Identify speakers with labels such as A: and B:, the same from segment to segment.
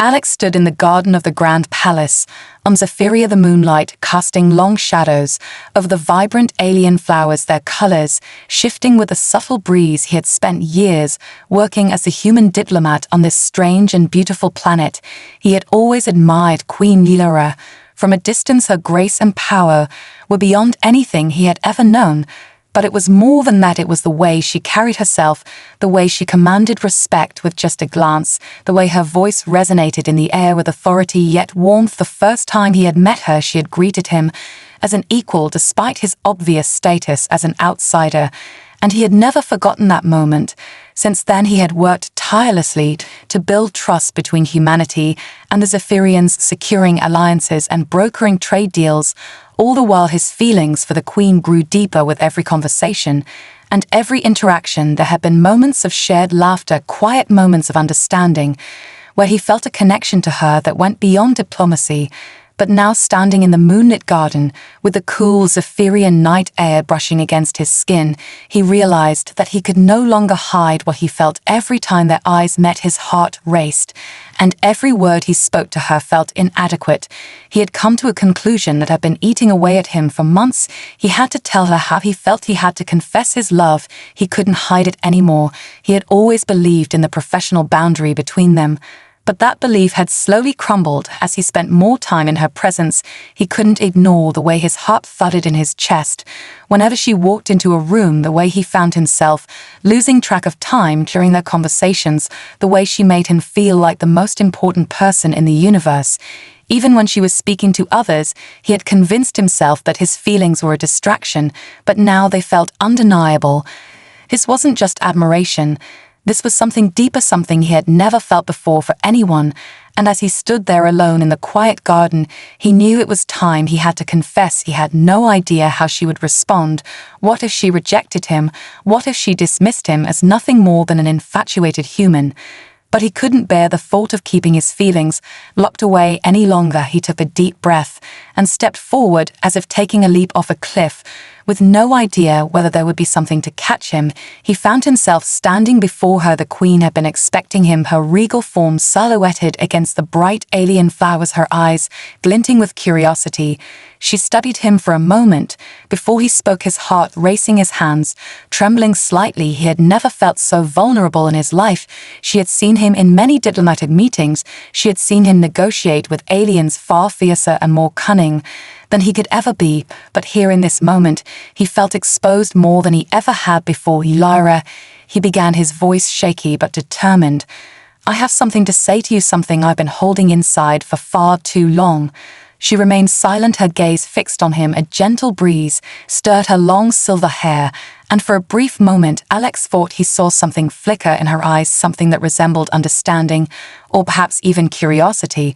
A: Alex stood in the garden of the Grand Palace, on Zephyria the moonlight casting long shadows over the vibrant alien flowers, their colors shifting with a subtle breeze. He had spent years working as a human diplomat on this strange and beautiful planet. He had always admired Queen Lyra. From a distance, her grace and power were beyond anything he had ever known. But it was more than that. It was the way she carried herself, the way she commanded respect with just a glance, the way her voice resonated in the air with authority yet warmth. The first time he had met her, she had greeted him as an equal despite his obvious status as an outsider, and he had never forgotten that moment. Since then, he had worked tirelessly to build trust between humanity and the Zephyrians, securing alliances and brokering trade deals. All the while, his feelings for the Queen grew deeper with every conversation and every interaction. There had been moments of shared laughter, quiet moments of understanding, where he felt a connection to her that went beyond diplomacy. But now, standing in the moonlit garden, with the cool Zephyrian night air brushing against his skin, he realized that he could no longer hide what he felt. Every time their eyes met, his heart raced, and every word he spoke to her felt inadequate. He had come to a conclusion that had been eating away at him for months. He had to tell her how he felt. He had to confess his love. He couldn't hide it anymore. He had always believed in the professional boundary between them. But that belief had slowly crumbled as he spent more time in her presence. He couldn't ignore the way his heart thudded in his chest whenever she walked into a room, the way he found himself losing track of time during their conversations, the way she made him feel like the most important person in the universe. Even when she was speaking to others, he had convinced himself that his feelings were a distraction, but now they felt undeniable. This wasn't just admiration. This was something deeper, something he had never felt before for anyone, and as he stood there alone in the quiet garden, he knew it was time. He had to confess. He had no idea how she would respond. What if she rejected him? What if she dismissed him as nothing more than an infatuated human? But he couldn't bear the thought of keeping his feelings locked away any longer. He took a deep breath and stepped forward as if taking a leap off a cliff. With no idea whether there would be something to catch him, he found himself standing before her. The Queen had been expecting him, her regal form silhouetted against the bright alien flowers, her eyes glinting with curiosity. She studied him for a moment before he spoke, his heart racing, his hands trembling slightly. He had never felt so vulnerable in his life. She had seen him in many diplomatic meetings. She had seen him negotiate with aliens far fiercer and more cunning than he could ever be, but here in this moment, he felt exposed more than he ever had before. Lyra, he began, his voice shaky but determined. I have something to say to you, something I've been holding inside for far too long. She remained silent, her gaze fixed on him. A gentle breeze stirred her long silver hair, and for a brief moment, Alex thought he saw something flicker in her eyes, something that resembled understanding, or perhaps even curiosity.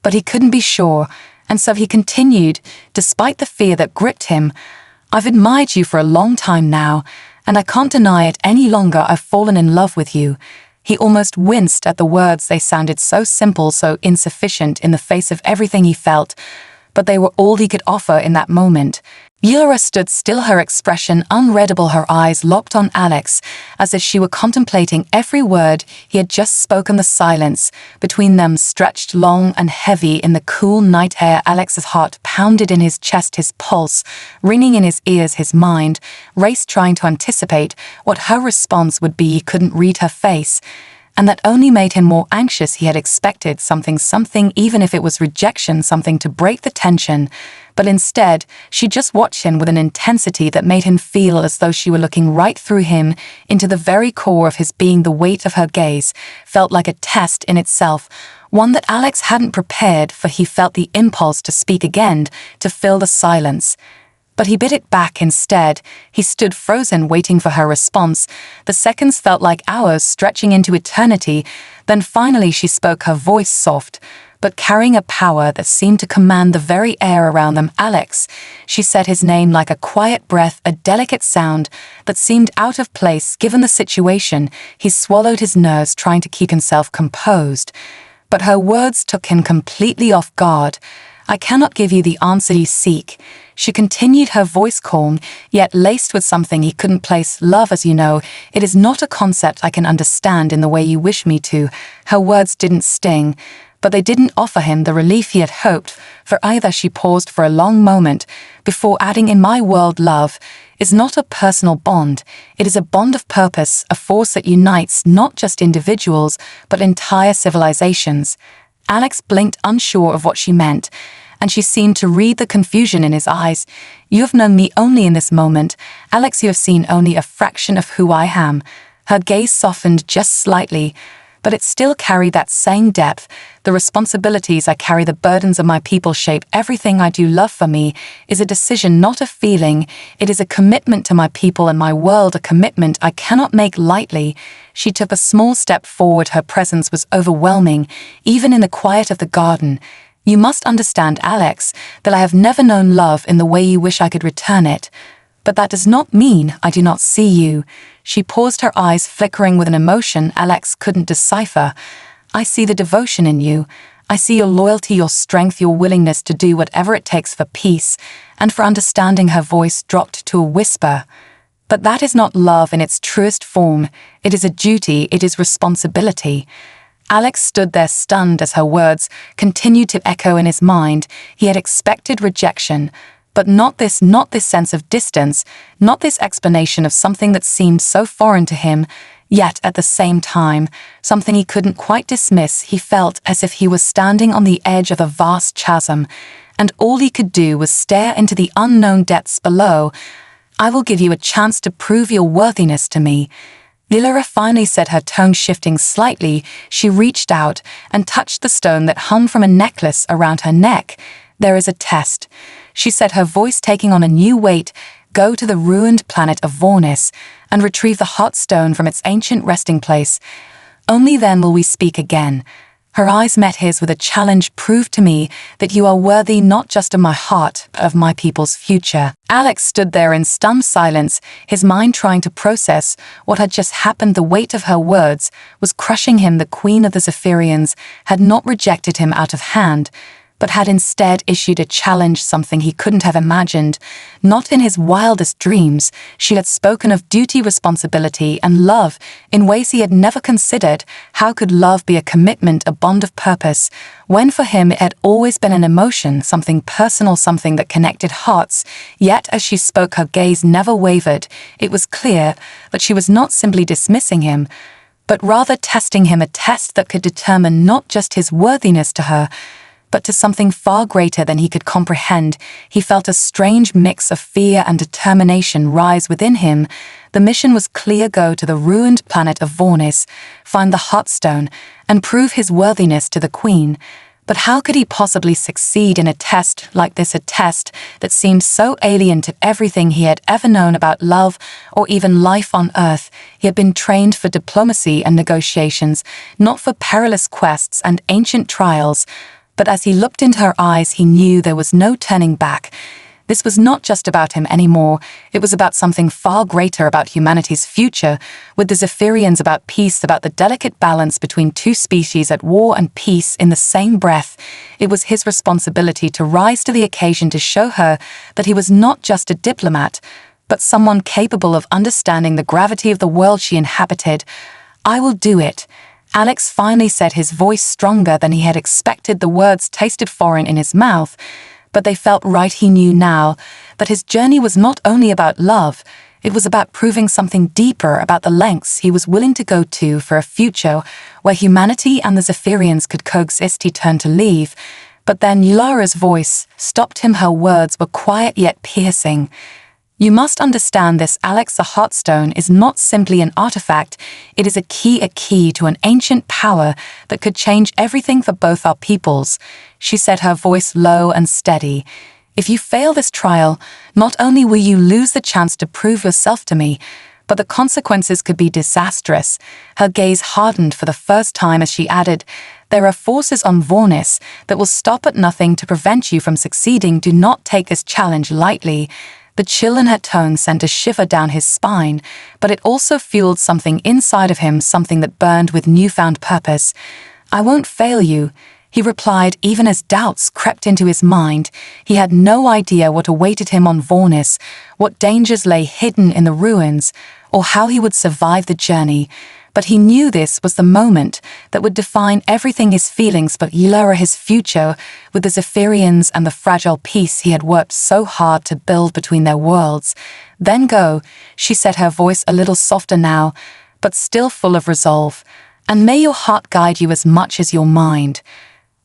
A: But he couldn't be sure. And so he continued, despite the fear that gripped him. I've admired you for a long time now, and I can't deny it any longer. I've fallen in love with you. He almost winced at the words. They sounded so simple, so insufficient in the face of everything he felt, but they were all he could offer in that moment. Lyra stood still, her expression unreadable, her eyes locked on Alex, as if she were contemplating every word he had just spoken. The silence between them stretched long and heavy in the cool night air. Alex's heart pounded in his chest, his pulse ringing in his ears. His mind raced, trying to anticipate what her response would be. He couldn't read her face, and that only made him more anxious. He had expected something, even if it was rejection, something to break the tension. But instead, she just watched him with an intensity that made him feel as though she were looking right through him, into the very core of his being. The weight of her gaze felt like a test in itself, one that Alex hadn't prepared for. He felt the impulse to speak again, to fill the silence. But he bit it back instead. He stood frozen, waiting for her response. The seconds felt like hours, stretching into eternity. Then finally she spoke, her voice soft, but carrying a power that seemed to command the very air around them. Alex, she said his name like a quiet breath, a delicate sound that seemed out of place given the situation. He swallowed his nerves, trying to keep himself composed. But her words took him completely off guard. I cannot give you the answer you seek. She continued, her voice calm, yet laced with something he couldn't place. Love, as you know, it is not a concept I can understand in the way you wish me to. Her words didn't sting, but they didn't offer him the relief he had hoped for either. She paused for a long moment before adding, "In my world, love is not a personal bond. It is a bond of purpose, a force that unites not just individuals, but entire civilizations." Alex blinked, unsure of what she meant, and she seemed to read the confusion in his eyes. "You have known me only in this moment. Alex, you have seen only a fraction of who I am." Her gaze softened just slightly, but it still carried that same depth. "The responsibilities I carry, the burdens of my people shape everything I do. Love for me is a decision, not a feeling. It is a commitment to my people and my world, a commitment I cannot make lightly." She took a small step forward. Her presence was overwhelming, even in the quiet of the garden. "You must understand, Alex, that I have never known love in the way you wish I could return it. But that does not mean I do not see you." She paused, her eyes flickering with an emotion Alex couldn't decipher. "I see the devotion in you. I see your loyalty, your strength, your willingness to do whatever it takes for peace and for understanding." Her voice dropped to a whisper. "But that is not love in its truest form. It is a duty, it is responsibility." Alex stood there stunned as her words continued to echo in his mind. He had expected rejection, but not this sense of distance, not this explanation of something that seemed so foreign to him. Yet at the same time, something he couldn't quite dismiss. He felt as if he was standing on the edge of a vast chasm, and all he could do was stare into the unknown depths below. "I will give you a chance to prove your worthiness to me." Lilara finally said, her tone shifting slightly. She reached out and touched the stone that hung from a necklace around her neck. "There is a test," she said, her voice taking on a new weight. "Go to the ruined planet of Vornis and retrieve the hot stone from its ancient resting place. Only then will we speak again." Her eyes met his with a challenge. "Prove to me that you are worthy not just of my heart, but of my people's future." Alex stood there in stunned silence, his mind trying to process what had just happened. The weight of her words was crushing him. The Queen of the Zephyrians had not rejected him out of hand, but had instead issued a challenge, something he couldn't have imagined. Not in his wildest dreams. She had spoken of duty, responsibility, and love in ways he had never considered. How could love be a commitment, a bond of purpose, when for him it had always been an emotion, something personal, something that connected hearts? Yet as she spoke, her gaze never wavered. It was clear that she was not simply dismissing him, but rather testing him, a test that could determine not just his worthiness to her, but to something far greater than he could comprehend. He felt a strange mix of fear and determination rise within him. The mission was clear: go to the ruined planet of Vornis, find the hot stone, and prove his worthiness to the Queen. But how could he possibly succeed in a test like this, a test that seemed so alien to everything he had ever known about love or even life on Earth? He had been trained for diplomacy and negotiations, not for perilous quests and ancient trials. But as he looked into her eyes, he knew there was no turning back. This was not just about him anymore. It was about something far greater, about humanity's future, with the Zephyrians, about peace, about the delicate balance between two species at war and peace in the same breath. It was his responsibility to rise to the occasion, to show her that he was not just a diplomat, but someone capable of understanding the gravity of the world she inhabited. "I will do it," Alex finally said, his voice stronger than he had expected. The words tasted foreign in his mouth, but they felt right. He knew now that his journey was not only about love, it was about proving something deeper, about the lengths he was willing to go to for a future where humanity and the Zephyrians could coexist. He turned to leave, but then Lara's voice stopped him. Her words were quiet yet piercing. "You must understand this, Alex. The Heartstone is not simply an artifact. It is a key to an ancient power that could change everything for both our peoples," she said, her voice low and steady. "If you fail this trial, not only will you lose the chance to prove yourself to me, but the consequences could be disastrous." Her gaze hardened for the first time as she added, "There are forces on Vornis that will stop at nothing to prevent you from succeeding. Do not take this challenge lightly." The chill in her tone sent a shiver down his spine, but it also fueled something inside of him, something that burned with newfound purpose. "I won't fail you," he replied, even as doubts crept into his mind. He had no idea what awaited him on Vornis, what dangers lay hidden in the ruins, or how he would survive the journey. But he knew this was the moment that would define everything: his feelings but Ylera, his future with the Zephyrians, and the fragile peace he had worked so hard to build between their worlds. "Then go," she said, her voice a little softer now, but still full of resolve. "And may your heart guide you as much as your mind."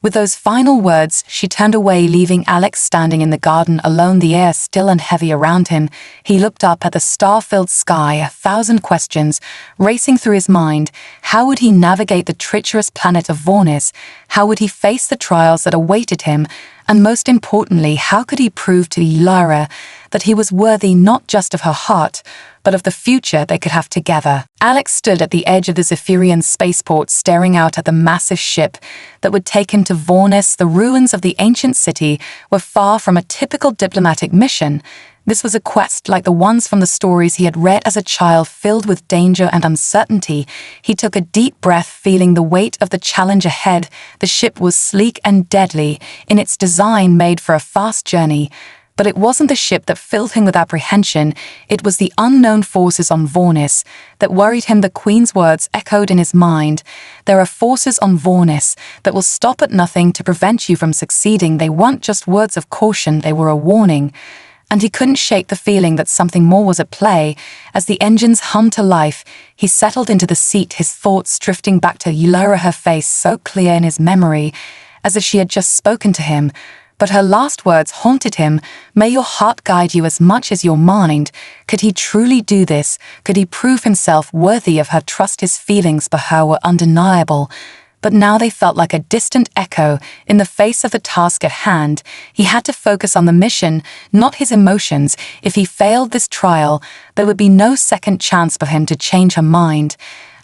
A: With those final words, she turned away, leaving Alex standing in the garden alone, the air still and heavy around him. He looked up at the star-filled sky, 1,000 questions racing through his mind. How would he navigate the treacherous planet of Vornis? How would he face the trials that awaited him? And most importantly, how could he prove to Ylera that he was worthy not just of her heart, but of the future they could have together? Alex stood at the edge of the Zephyrian spaceport, staring out at the massive ship that would take him to Vornis. The ruins of the ancient city were far from a typical diplomatic mission. This was a quest like the ones from the stories he had read as a child, filled with danger and uncertainty. He took a deep breath, feeling the weight of the challenge ahead. The ship was sleek and deadly in its design, made for a fast journey. But it wasn't the ship that filled him with apprehension. It was the unknown forces on Vornis that worried him. The Queen's words echoed in his mind. "There are forces on Vornis that will stop at nothing to prevent you from succeeding." They weren't just words of caution, they were a warning. And he couldn't shake the feeling that something more was at play. As the engines hummed to life, he settled into the seat, his thoughts drifting back to Ylera, her face so clear in his memory, as if she had just spoken to him. But her last words haunted him. "May your heart guide you as much as your mind." Could he truly do this? Could he prove himself worthy of her trust? His feelings for her were undeniable, but now they felt like a distant echo in the face of the task at hand. He had to focus on the mission, not his emotions. If he failed this trial, there would be no second chance for him to change her mind.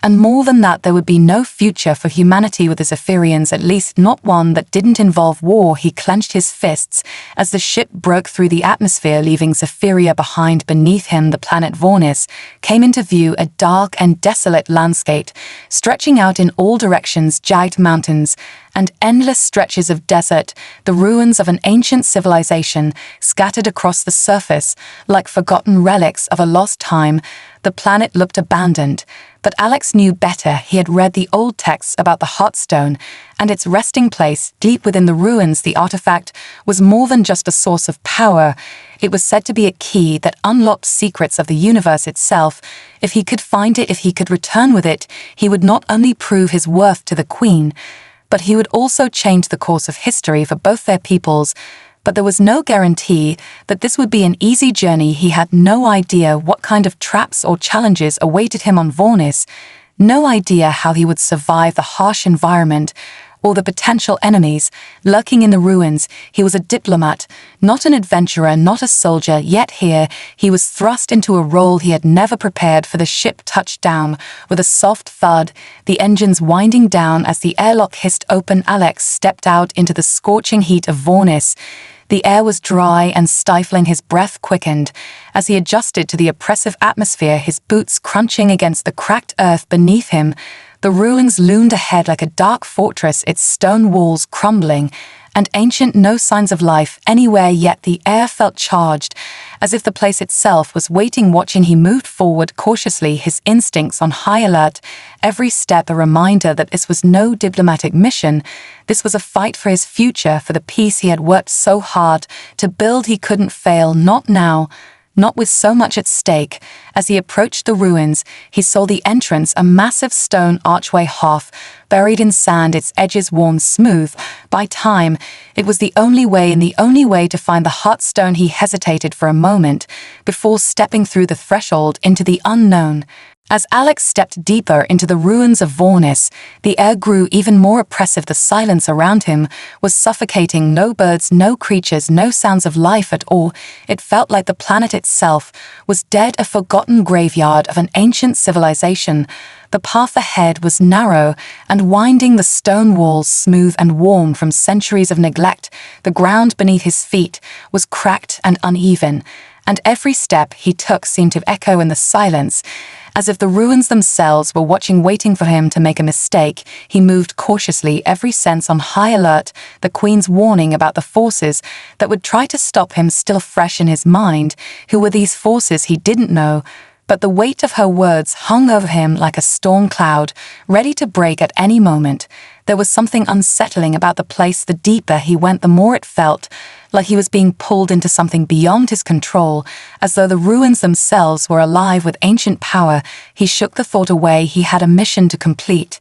A: And more than that, there would be no future for humanity with the Zephyrians, at least not one that didn't involve war. He clenched his fists as the ship broke through the atmosphere, leaving Zephyria behind. Beneath him, the planet Vornis came into view, a dark and desolate landscape, stretching out in all directions, jagged mountains and endless stretches of desert, the ruins of an ancient civilization scattered across the surface like forgotten relics of a lost time. The planet looked abandoned, but Alex knew better. He had read the old texts about the Heartstone and its resting place deep within the ruins. The artifact was more than just a source of power. It was said to be a key that unlocked secrets of the universe itself. If he could find it, if he could return with it, he would not only prove his worth to the Queen, but he would also change the course of history for both their peoples. But there was no guarantee that this would be an easy journey. He had no idea what kind of traps or challenges awaited him on Vornis, no idea how he would survive the harsh environment or the potential enemies lurking in the ruins. He was a diplomat, not an adventurer, not a soldier, yet here he was thrust into a role he had never prepared for. The ship touched down with a soft thud, the engines winding down as the airlock hissed open. Alex stepped out into the scorching heat of Vornis. The air was dry and stifling. His breath quickened as he adjusted to the oppressive atmosphere, his boots crunching against the cracked earth beneath him. The ruins loomed ahead like a dark fortress, its stone walls crumbling and ancient, no signs of life anywhere, yet the air felt charged, as if the place itself was waiting, watching. He moved forward cautiously, his instincts on high alert, every step a reminder that this was no diplomatic mission. This was a fight for his future, for the peace he had worked so hard to build. He couldn't fail, not now, not with so much at stake. As he approached the ruins, he saw the entrance, a massive stone archway half buried in sand, its edges worn smooth by time. It was the only way, and the only way to find the Heartstone. He hesitated for a moment before stepping through the threshold into the unknown. As Alex stepped deeper into the ruins of Vornis, the air grew even more oppressive. The silence around him was suffocating. No birds, no creatures, no sounds of life at all. It felt like the planet itself was dead, a forgotten graveyard of an ancient civilization. The path ahead was narrow and winding, the stone walls smooth and worn from centuries of neglect. The ground beneath his feet was cracked and uneven, and every step he took seemed to echo in the silence, as if the ruins themselves were watching, waiting for him to make a mistake. He moved cautiously, every sense on high alert, the Queen's warning about the forces that would try to stop him still fresh in his mind. Who were these forces? He didn't know, but the weight of her words hung over him like a storm cloud, ready to break at any moment. There was something unsettling about the place. The deeper he went, the more it felt like he was being pulled into something beyond his control, as though the ruins themselves were alive with ancient power. He shook the thought away. He had a mission to complete,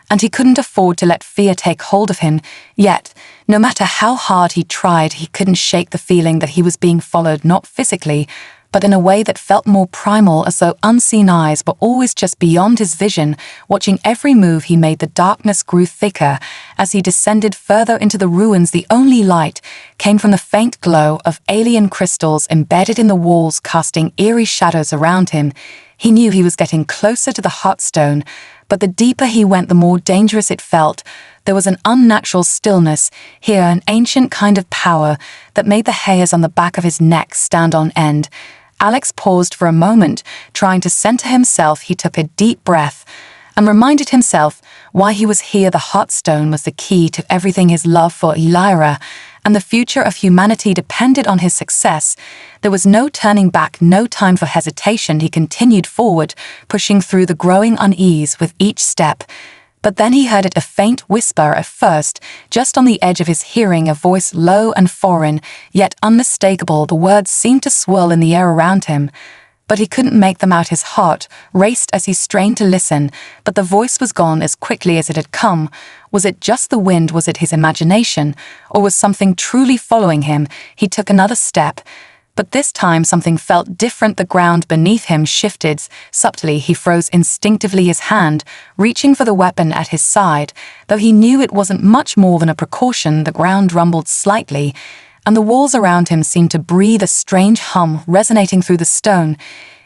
A: and he couldn't afford to let fear take hold of him. Yet, no matter how hard he tried, he couldn't shake the feeling that he was being followed, not physically, but in a way that felt more primal, as though unseen eyes were always just beyond his vision, watching every move he made. The darkness grew thicker as he descended further into the ruins. The only light came from the faint glow of alien crystals embedded in the walls, casting eerie shadows around him. He knew he was getting closer to the Heartstone, but the deeper he went, the more dangerous it felt. There was an unnatural stillness here, an ancient kind of power that made the hairs on the back of his neck stand on end. Alex paused for a moment, trying to center himself. He took a deep breath and reminded himself why he was here. The Heartstone was the key to everything. His love for Elira and the future of humanity depended on his success. There was no turning back, no time for hesitation. He continued forward, pushing through the growing unease with each step. But then he heard it, a faint whisper at first, just on the edge of his hearing, a voice low and foreign, yet unmistakable. The words seemed to swirl in the air around him, but he couldn't make them out. His heart raced as he strained to listen, but the voice was gone as quickly as it had come. Was it just the wind? Was it his imagination? Or was something truly following him? He took another step, but this time something felt different. The ground beneath him shifted subtly. He froze instinctively, his hand reaching for the weapon at his side. Though he knew it wasn't much more than a precaution, the ground rumbled slightly, and the walls around him seemed to breathe, a strange hum resonating through the stone.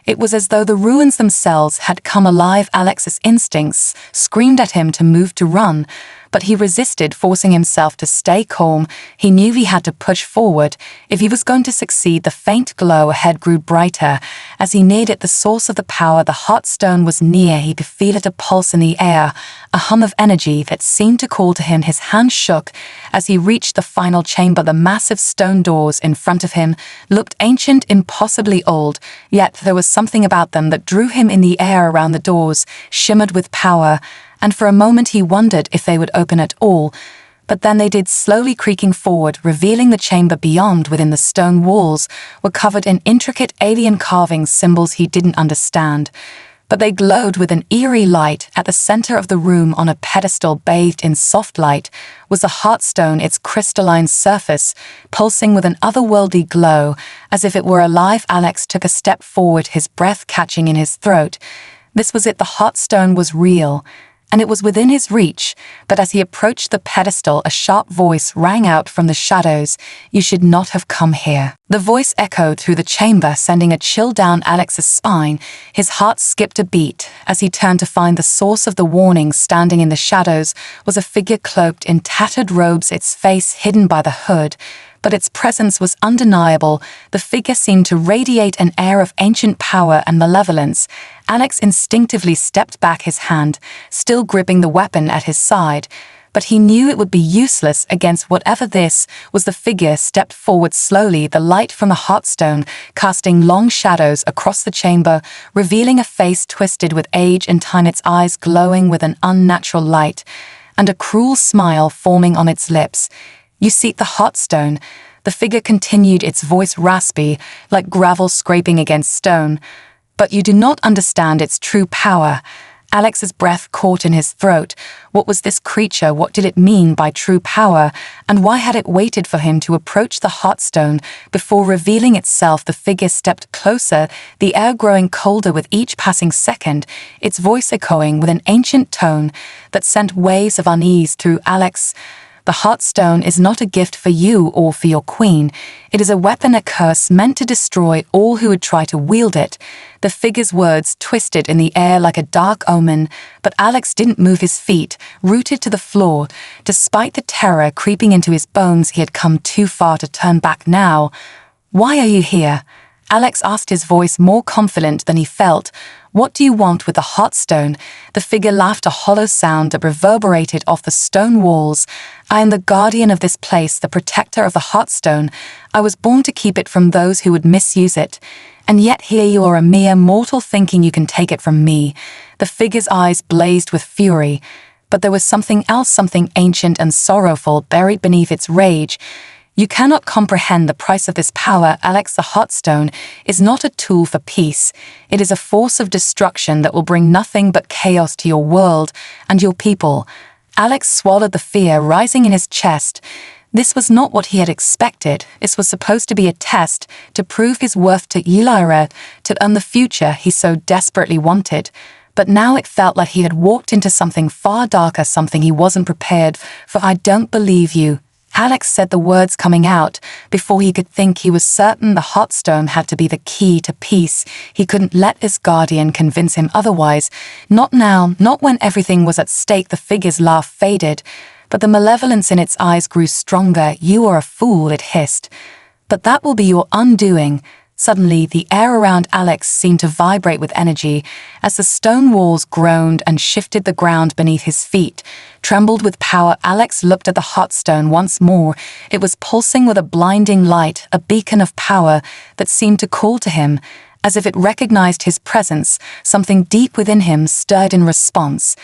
A: It was as though the ruins themselves had come alive. Alex's instincts screamed at him to move, to run, but he resisted, forcing himself to stay calm. He knew he had to push forward if he was going to succeed. The faint glow ahead grew brighter as he neared it, the source of the power. The Heartstone was near. He could feel it, a pulse in the air, a hum of energy that seemed to call to him. His hand shook as he reached the final chamber. The massive stone doors in front of him looked ancient, impossibly old, yet there was something about them that drew him in. The air around the doors shimmered with power, and for a moment he wondered if they would open at all. But then they did, slowly creaking forward, revealing the chamber beyond. Within, the stone walls were covered in intricate alien carvings, symbols he didn't understand, but they glowed with an eerie light. At the center of the room, on a pedestal bathed in soft light, was the Heartstone, its crystalline surface pulsing with an otherworldly glow, as if it were alive. Alex took a step forward, his breath catching in his throat. This was it. The Heartstone was real, and it was within his reach. But as he approached the pedestal, a sharp voice rang out from the shadows. "You should not have come here." The voice echoed through the chamber, sending a chill down Alex's spine. His heart skipped a beat as he turned to find the source of the warning. Standing in the shadows was a figure cloaked in tattered robes, its face hidden by the hood, but its presence was undeniable. The figure seemed to radiate an air of ancient power and malevolence. Alex instinctively stepped back, his hand still gripping the weapon at his side, but he knew it would be useless against whatever this was. The figure stepped forward slowly, the light from the Heartstone casting long shadows across the chamber, revealing a face twisted with age and time, its eyes glowing with an unnatural light, and a cruel smile forming on its lips. "You seek the Heartstone," the figure continued, its voice raspy, like gravel scraping against stone. "But you do not understand its true power." Alex's breath caught in his throat. What was this creature? What did it mean by true power? And why had it waited for him to approach the Heartstone before revealing itself? The figure stepped closer, the air growing colder with each passing second, its voice echoing with an ancient tone that sent waves of unease through Alex. "The Heartstone is not a gift for you or for your queen. It is a weapon, a curse meant to destroy all who would try to wield it." The figure's words twisted in the air like a dark omen, but Alex didn't move, his feet rooted to the floor. Despite the terror creeping into his bones, he had come too far to turn back now. "Why are you here?" Alex asked, his voice more confident than he felt. "What do you want with the hot stone?" The figure laughed, a hollow sound that reverberated off the stone walls. "I am the guardian of this place, the protector of the hot stone. I was born to keep it from those who would misuse it. And yet here you are, a mere mortal, thinking you can take it from me." The figure's eyes blazed with fury. But there was something else, something ancient and sorrowful buried beneath its rage. "You cannot comprehend the price of this power, Alex. The hot stone is not a tool for peace. It is a force of destruction that will bring nothing but chaos to your world and your people." Alex swallowed the fear rising in his chest. This was not what he had expected. This was supposed to be a test, to prove his worth to Elira, to earn the future he so desperately wanted. But now it felt like he had walked into something far darker, something he wasn't prepared for. "I don't believe you." Alex said the words coming out. Before he could think, he was certain the hot stone had to be the key to peace. He couldn't let his guardian convince him otherwise. Not now, not when everything was at stake. The figure's laugh faded, but the malevolence in its eyes grew stronger. "You are a fool," it hissed. "But that will be your undoing." Suddenly, the air around Alex seemed to vibrate with energy as the stone walls groaned and shifted. The ground beneath his feet trembled with power. Alex looked at the hot stone once more. It was pulsing with a blinding light, a beacon of power that seemed to call to him. As if it recognized his presence, something deep within him stirred in response.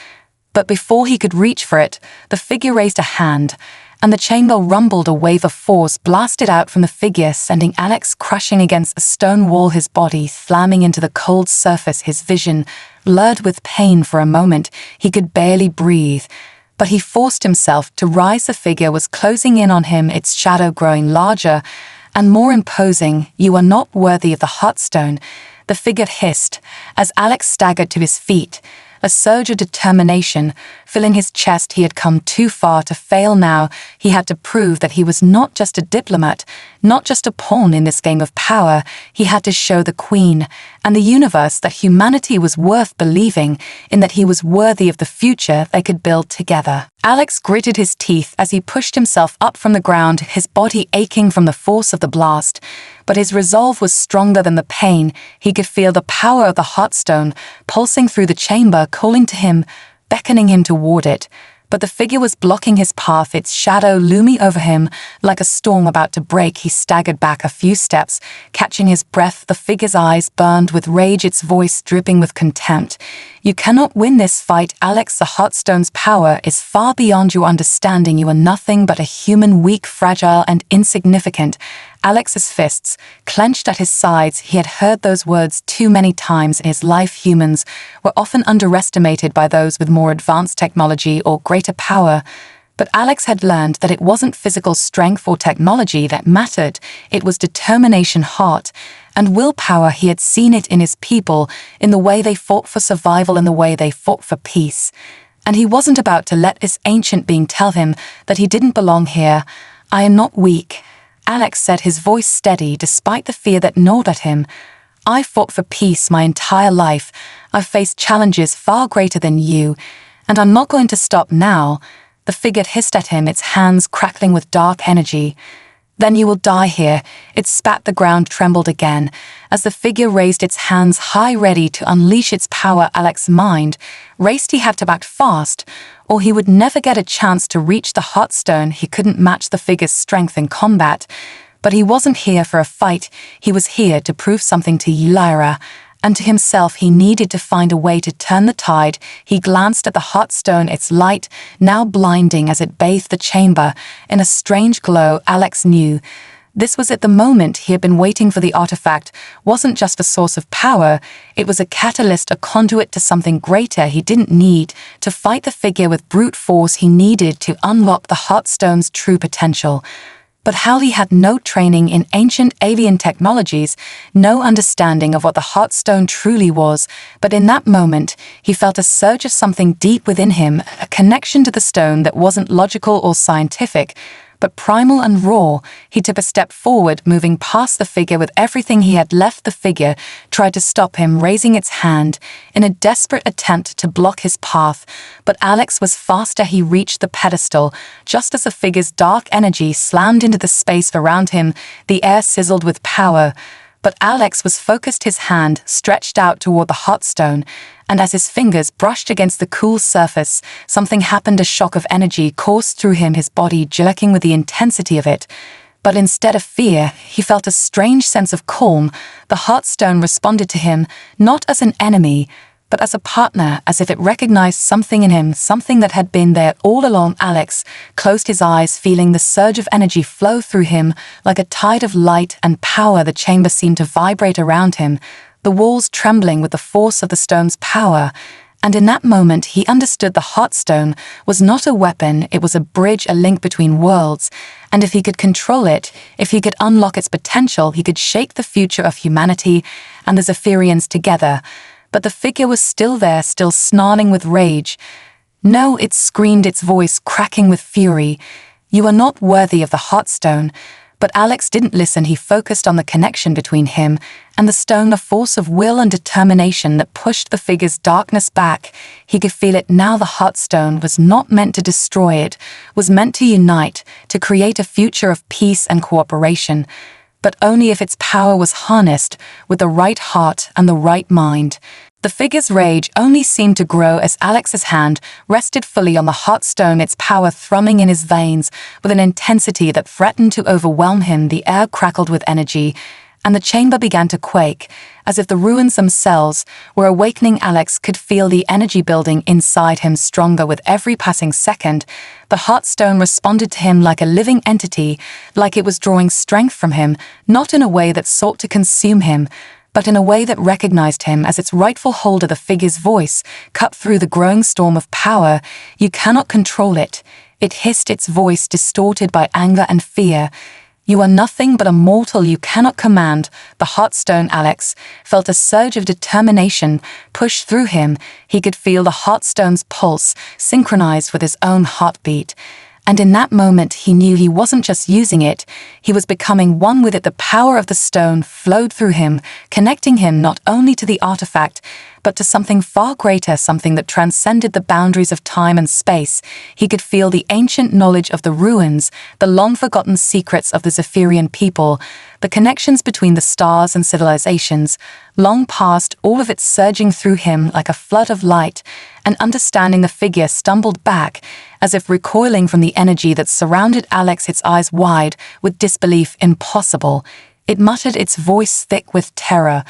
A: But before he could reach for it, the figure raised a hand, and the chamber rumbled. A wave of force blasted out from the figure, sending Alex crashing against a stone wall, his body slamming into the cold surface, his vision blurred with pain. For a moment, he could barely breathe. But he forced himself to rise. The figure was closing in on him, its shadow growing larger and more imposing. "You are not worthy of the hot stone," the figure hissed as Alex staggered to his feet. A surge of determination filling his chest. He had come too far to fail now. He had to prove that he was not just a diplomat, not just a pawn in this game of power. He had to show the Queen and the universe that humanity was worth believing in, that he was worthy of the future they could build together. Alex gritted his teeth as he pushed himself up from the ground, his body aching from the force of the blast. But his resolve was stronger than the pain. He could feel the power of the hot stone pulsing through the chamber, calling to him, beckoning him toward it. But the figure was blocking his path, its shadow looming over him like a storm about to break. He staggered back a few steps, catching his breath. The figure's eyes burned with rage, its voice dripping with contempt. "You cannot win this fight, Alex. The hot stone's power is far beyond your understanding. You are nothing but a human, weak, fragile, and insignificant." Alex's fists clenched at his sides. He had heard those words too many times in his life. Humans were often underestimated by those with more advanced technology or greater power. But Alex had learned that it wasn't physical strength or technology that mattered. It was determination, heart, and willpower. He had seen it in his people, in the way they fought for survival, in the way they fought for peace. And he wasn't about to let this ancient being tell him that he didn't belong here. "I am not weak," Alex said, his voice steady despite the fear that gnawed at him. "I fought for peace my entire life. I've faced challenges far greater than you, and I'm not going to stop now." The figure hissed at him, its hands crackling with dark energy. "Then you will die here." It spat. The ground trembled again as the figure raised its hands high, ready to unleash its power. Alex's mind raced. He had to act fast, or he would never get a chance to reach the hot stone. He couldn't match the figure's strength in combat. But he wasn't here for a fight. He was here to prove something to Elira, and to himself. He needed to find a way to turn the tide. He glanced at the hot stone, its light now blinding as it bathed the chamber in a strange glow. Alex knew this was it. The moment he had been waiting for. The artifact wasn't just a source of power, it was a catalyst, a conduit to something greater. He didn't need to fight the figure with brute force. He needed to unlock the hot stone's true potential. But Howley had no training in ancient alien technologies, no understanding of what the hot stone truly was. But in that moment, he felt a surge of something deep within him, a connection to the stone that wasn't logical or scientific, but primal and raw. He took a step forward, moving past the figure with everything he had left. The figure tried to stop him, raising its hand in a desperate attempt to block his path. But Alex was faster. He reached the pedestal just as the figure's dark energy slammed into the space around him. The air sizzled with power. But Alex was focused, his hand stretched out toward the hot stone, and as his fingers brushed against the cool surface, something happened. A shock of energy coursed through him, his body jerking with the intensity of it. But instead of fear, he felt a strange sense of calm. The hot stone responded to him, not as an enemy, but as a partner, as if it recognized something in him, something that had been there all along. Alex closed his eyes, feeling the surge of energy flow through him like a tide of light and power. The chamber seemed to vibrate around him, the walls trembling with the force of the stone's power. And in that moment, he understood the hot stone was not a weapon, it was a bridge, a link between worlds. And if he could control it, if he could unlock its potential, he could shake the future of humanity and the Zephyrians together. But the figure was still there, still snarling with rage. No, it screamed, its voice cracking with fury. You are not worthy of the hot stone. But Alex didn't listen. He focused on the connection between him and the stone, a force of will and determination that pushed the figure's darkness back. He could feel it now. The hot stone was not meant to destroy it, was meant to unite, to create a future of peace and cooperation. But only if its power was harnessed with the right heart and the right mind. The figure's rage only seemed to grow as Alex's hand rested fully on the hot stone, its power thrumming in his veins with an intensity that threatened to overwhelm him. The air crackled with energy, and the chamber began to quake, as if the ruins themselves were awakening. Alex could feel the energy building inside him, stronger with every passing second. The hot stone responded to him like a living entity, like it was drawing strength from him, not in a way that sought to consume him, but in a way that recognized him as its rightful holder. The figure's voice cut through the growing storm of power. You cannot control it. It hissed, its voice distorted by anger and fear. You are nothing but a mortal you cannot command. The hot stone, Alex felt a surge of determination push through him. He could feel the hot stone's pulse synchronized with his own heartbeat. And in that moment, he knew he wasn't just using it, he was becoming one with it. The power of the stone flowed through him, connecting him not only to the artifact, but to something far greater, something that transcended the boundaries of time and space. He could feel the ancient knowledge of the ruins, the long-forgotten secrets of the Zephyrian people, the connections between the stars and civilizations, long past, all of it surging through him like a flood of light. And understanding, the figure stumbled back, as if recoiling from the energy that surrounded Alex, its eyes wide with disbelief. Impossible. It muttered, its voice thick with terror.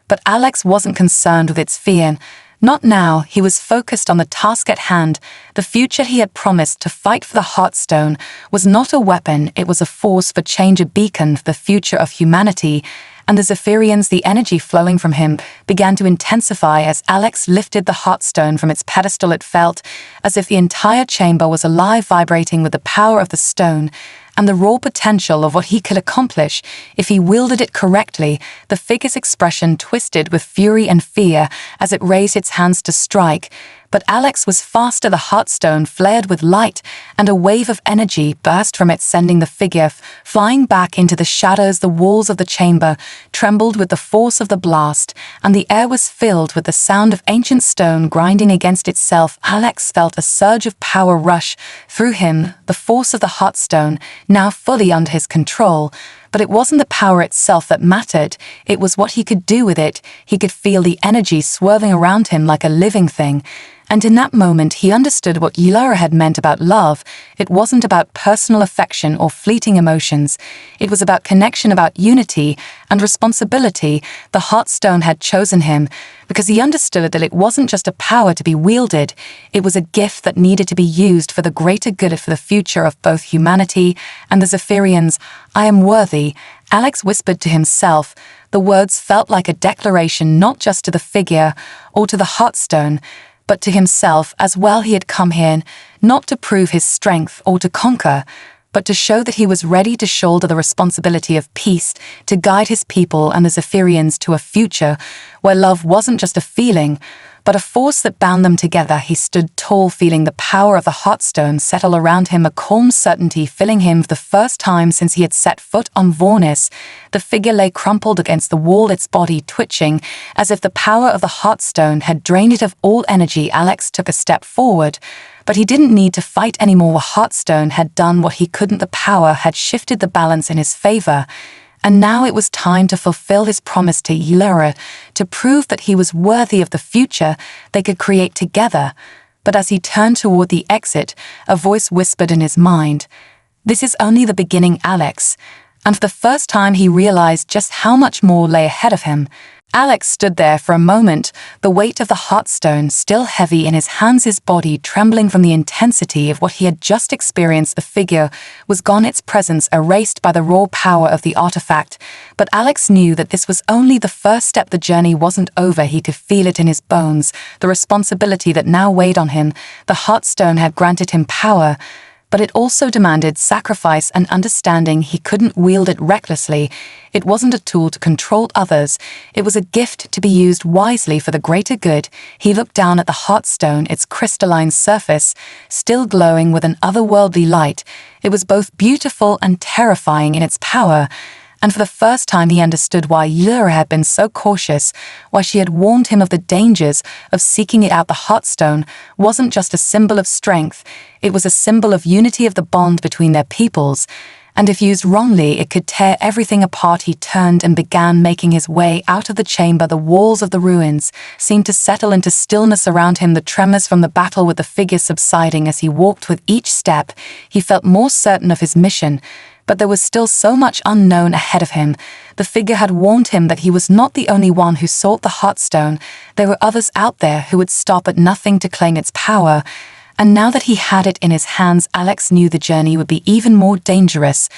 A: But Alex wasn't concerned with its fear. Not now. He was focused on the task at hand. The future he had promised to fight for. The hot stone was not a weapon, it was a force for change, a beacon for the future of humanity. And the Zephyrians, the energy flowing from him, began to intensify as Alex lifted the hot stone from its pedestal. It felt as if the entire chamber was alive, vibrating with the power of the stone and the raw potential of what he could accomplish if he wielded it correctly. The figure's expression twisted with fury and fear as it raised its hands to strike. But Alex was faster. The hot stone flared with light, and a wave of energy burst from it, sending the figure flying back into the shadows. The walls of the chamber trembled with the force of the blast, and the air was filled with the sound of ancient stone grinding against itself. Alex felt a surge of power rush through him, the force of the hot stone now fully under his control. But it wasn't the power itself that mattered, it was what he could do with it. He could feel the energy swirling around him like a living thing. And in that moment, he understood what Ylara had meant about love. It wasn't about personal affection or fleeting emotions. It was about connection, about unity and responsibility. The hot stone had chosen him because he understood that it wasn't just a power to be wielded. It was a gift that needed to be used for the greater good, for the future of both humanity and the Zephyrians. I am worthy, Alex whispered to himself. The words felt like a declaration, not just to the figure or to the hot stone, but to himself as well. He had come here not to prove his strength or to conquer, but to show that he was ready to shoulder the responsibility of peace, to guide his people and the Zephyrians to a future where love wasn't just a feeling, but a force that bound them together. He stood tall, feeling the power of the hot stone settle around him, a calm certainty filling him. For the first time since he had set foot on Vornis, the figure lay crumpled against the wall, its body twitching, as if the power of the hot stone had drained it of all energy. Alex took a step forward, but he didn't need to fight anymore. The hot stone had done what he couldn't. The power had shifted the balance in his favor. And now it was time to fulfill his promise to Ylura, to prove that he was worthy of the future they could create together. But as he turned toward the exit, a voice whispered in his mind, "This is only the beginning, Alex." And for the first time he realized just how much more lay ahead of him. Alex stood there for a moment, the weight of the Heartstone still heavy in his hands, his body trembling from the intensity of what he had just experienced. The figure was gone, its presence erased by the raw power of the artifact. But Alex knew that this was only the first step. The journey wasn't over. He could feel it in his bones, the responsibility that now weighed on him. The Heartstone had granted him power, but it also demanded sacrifice and understanding. He couldn't wield it recklessly. It wasn't a tool to control others. It was a gift to be used wisely for the greater good. He looked down at the Heartstone, its crystalline surface, still glowing with an otherworldly light. It was both beautiful and terrifying in its power. And for the first time he understood why Ylura had been so cautious, why she had warned him of the dangers of seeking it out. The Heartstone wasn't just a symbol of strength, it was a symbol of unity, of the bond between their peoples. And if used wrongly, it could tear everything apart. He turned and began making his way out of the chamber. The walls of the ruins seemed to settle into stillness around him, the tremors from the battle with the figure subsiding as he walked. With each step, he felt more certain of his mission. But there was still so much unknown ahead of him. The figure had warned him that he was not the only one who sought the Heartstone. There were others out there who would stop at nothing to claim its power. And now that he had it in his hands, Alex knew the journey would be even more dangerous.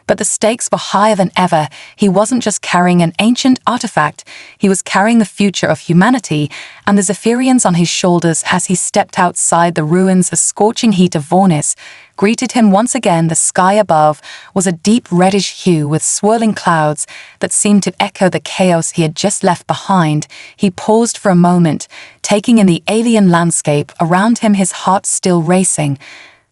A: But the stakes were higher than ever. He wasn't just carrying an ancient artifact, he was carrying the future of humanity, and the Zephyrians on his shoulders. As he stepped outside the ruins, the scorching heat of Vornis greeted him once again. The sky above was a deep reddish hue with swirling clouds that seemed to echo the chaos he had just left behind. He paused for a moment, taking in the alien landscape around him, his heart still racing.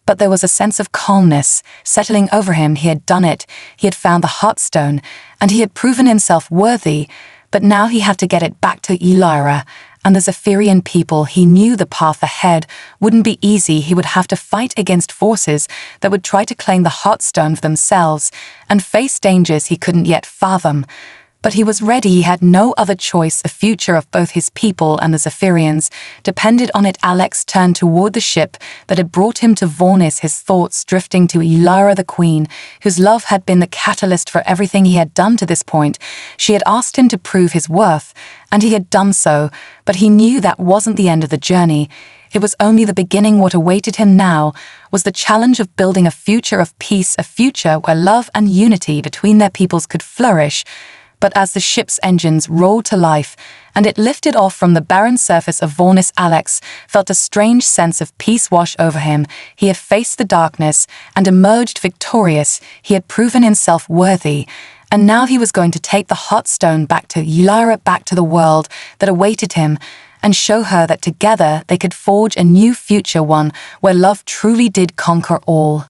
A: But there was a sense of calmness settling over him. He had done it. He had found the Heartstone, and he had proven himself worthy. But now he had to get it back to Ylura and the Zephyrian people. He knew the path ahead wouldn't be easy. He would have to fight against forces that would try to claim the Heartstone for themselves and face dangers he couldn't yet fathom. But he was ready. He had no other choice. The future of both his people and the Zephyrians depended on it. Alex turned toward the ship that had brought him to Vornis, his thoughts drifting to Ylura, the queen, whose love had been the catalyst for everything he had done to this point. She had asked him to prove his worth, and he had done so, but he knew that wasn't the end of the journey. It was only the beginning. What awaited him now was the challenge of building a future of peace, a future where love and unity between their peoples could flourish. But as the ship's engines rolled to life and it lifted off from the barren surface of Vornis, Alex felt a strange sense of peace wash over him. He had faced the darkness and emerged victorious. He had proven himself worthy. And now he was going to take the Heartstone back to Ylura, back to the world that awaited him, and show her that together they could forge a new future, one where love truly did conquer all.